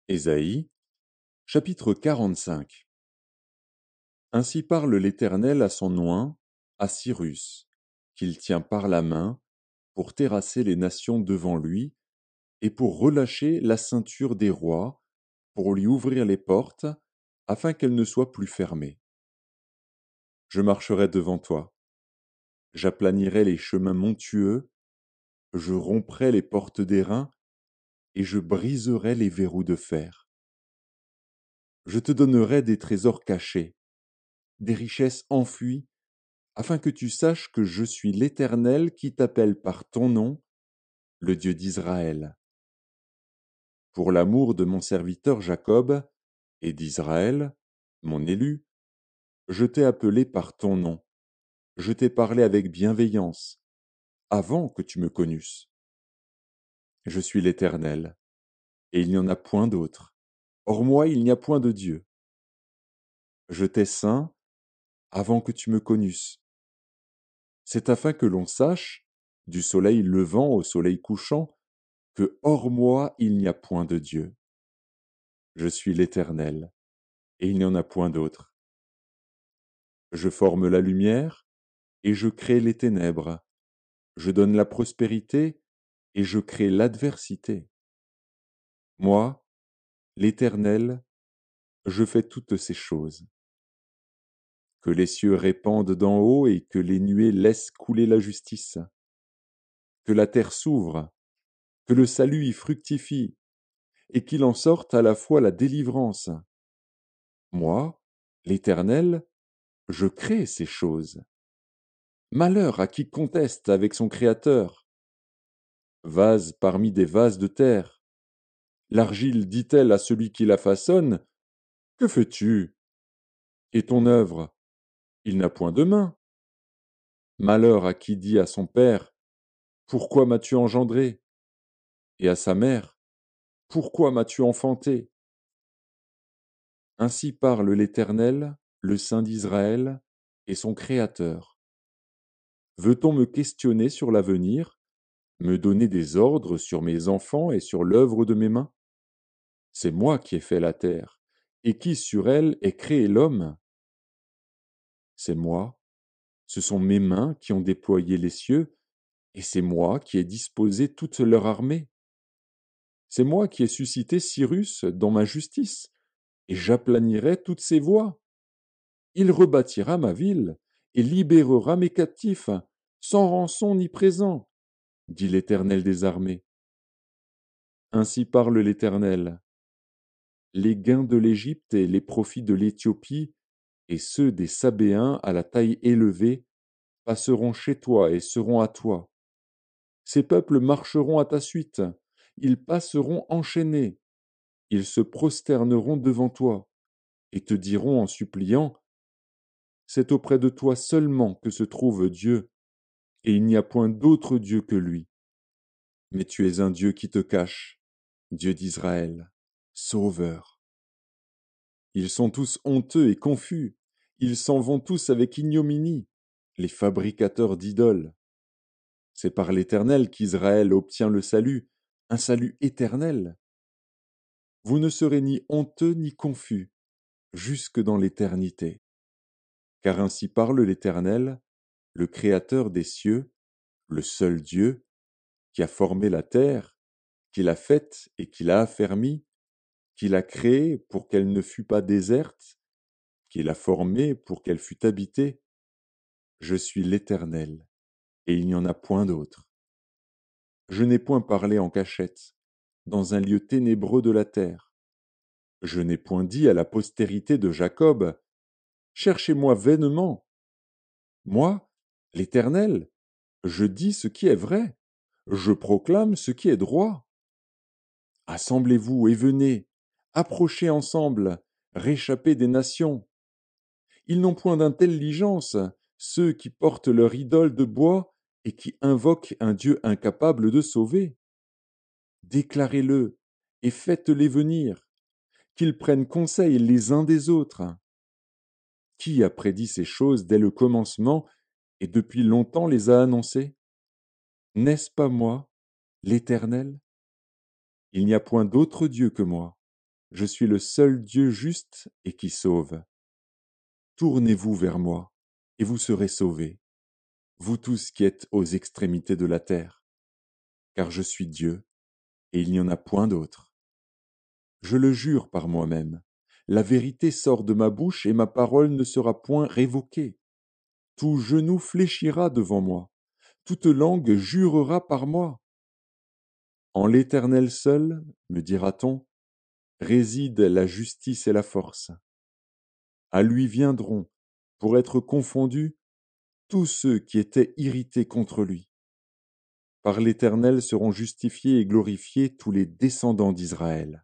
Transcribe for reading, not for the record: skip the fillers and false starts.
Ésaïe, chapitre 45. Ainsi parle l'Éternel à son oint, à Cyrus, qu'il tient par la main, pour terrasser les nations devant lui, et pour relâcher la ceinture des rois, pour lui ouvrir les portes, afin qu'elles ne soient plus fermées. Je marcherai devant toi, j'aplanirai les chemins montueux, je romprai les portes d'airain, et je briserai les verrous de fer. Je te donnerai des trésors cachés, des richesses enfuies, afin que tu saches que je suis l'Éternel qui t'appelle par ton nom, le Dieu d'Israël. Pour l'amour de mon serviteur Jacob et d'Israël, mon élu, je t'ai appelé par ton nom, je t'ai parlé avec bienveillance, avant que tu me connusses. Je suis l'Éternel, et il n'y en a point d'autre. Hors moi, il n'y a point de Dieu. Je t'ai saint avant que tu me connusses. C'est afin que l'on sache, du soleil levant au soleil couchant, que hors moi il n'y a point de Dieu. Je suis l'Éternel, et il n'y en a point d'autre. Je forme la lumière, et je crée les ténèbres. Je donne la prospérité, et je crée l'adversité. Moi, l'Éternel, je fais toutes ces choses. Que les cieux répandent d'en haut et que les nuées laissent couler la justice. Que la terre s'ouvre, que le salut y fructifie, et qu'il en sorte à la fois la délivrance. Moi, l'Éternel, je crée ces choses. Malheur à qui conteste avec son Créateur. Vase parmi des vases de terre. L'argile dit-elle à celui qui la façonne, que fais-tu? Et ton œuvre, il n'a point de main. Malheur à qui dit à son père, pourquoi m'as-tu engendré? Et à sa mère, pourquoi m'as-tu enfanté? Ainsi parle l'Éternel, le Saint d'Israël, et son Créateur. Veut-on me questionner sur l'avenir, me donner des ordres sur mes enfants et sur l'œuvre de mes mains? C'est moi qui ai fait la terre, et qui sur elle ai créé l'homme? C'est moi, ce sont mes mains qui ont déployé les cieux, et c'est moi qui ai disposé toute leur armée. C'est moi qui ai suscité Cyrus dans ma justice, et j'aplanirai toutes ses voies. Il rebâtira ma ville, et libérera mes captifs, sans rançon ni présent, dit l'Éternel des armées. Ainsi parle l'Éternel. Les gains de l'Égypte et les profits de l'Éthiopie, et ceux des Sabéens à la taille élevée, passeront chez toi et seront à toi. Ces peuples marcheront à ta suite, ils passeront enchaînés, ils se prosterneront devant toi, et te diront en suppliant, c'est auprès de toi seulement que se trouve Dieu, et il n'y a point d'autre Dieu que lui. Mais tu es un Dieu qui te cache, Dieu d'Israël, Sauveur. Ils sont tous honteux et confus, ils s'en vont tous avec ignominie, les fabricateurs d'idoles. C'est par l'Éternel qu'Israël obtient le salut, un salut éternel. Vous ne serez ni honteux ni confus, jusque dans l'éternité. Car ainsi parle l'Éternel, le Créateur des cieux, le seul Dieu, qui a formé la terre, qui l'a faite et qui l'a affermie, qui l'a créée pour qu'elle ne fût pas déserte, qui l'a formée pour qu'elle fût habitée. Je suis l'Éternel, et il n'y en a point d'autre. Je n'ai point parlé en cachette, dans un lieu ténébreux de la terre. Je n'ai point dit à la postérité de Jacob, cherchez-moi vainement. Moi, l'Éternel, je dis ce qui est vrai, je proclame ce qui est droit. Assemblez-vous et venez, approchez ensemble, réchappez des nations. Ils n'ont point d'intelligence, ceux qui portent leur idole de bois et qui invoquent un Dieu incapable de sauver. Déclarez-le et faites-les venir, qu'ils prennent conseil les uns des autres. Qui a prédit ces choses dès le commencement et depuis longtemps les a annoncées? N'est-ce pas moi, l'Éternel? Il n'y a point d'autre Dieu que moi. je suis le seul Dieu juste et qui sauve. Tournez-vous vers moi, et vous serez sauvés, vous tous qui êtes aux extrémités de la terre, car je suis Dieu, et il n'y en a point d'autre. Je le jure par moi-même, la vérité sort de ma bouche, et ma parole ne sera point révoquée. Tout genou fléchira devant moi, toute langue jurera par moi. En l'Éternel seul, me dira-t-on, réside la justice et la force. À lui viendront, pour être confondus, tous ceux qui étaient irrités contre lui. Par l'Éternel seront justifiés et glorifiés tous les descendants d'Israël.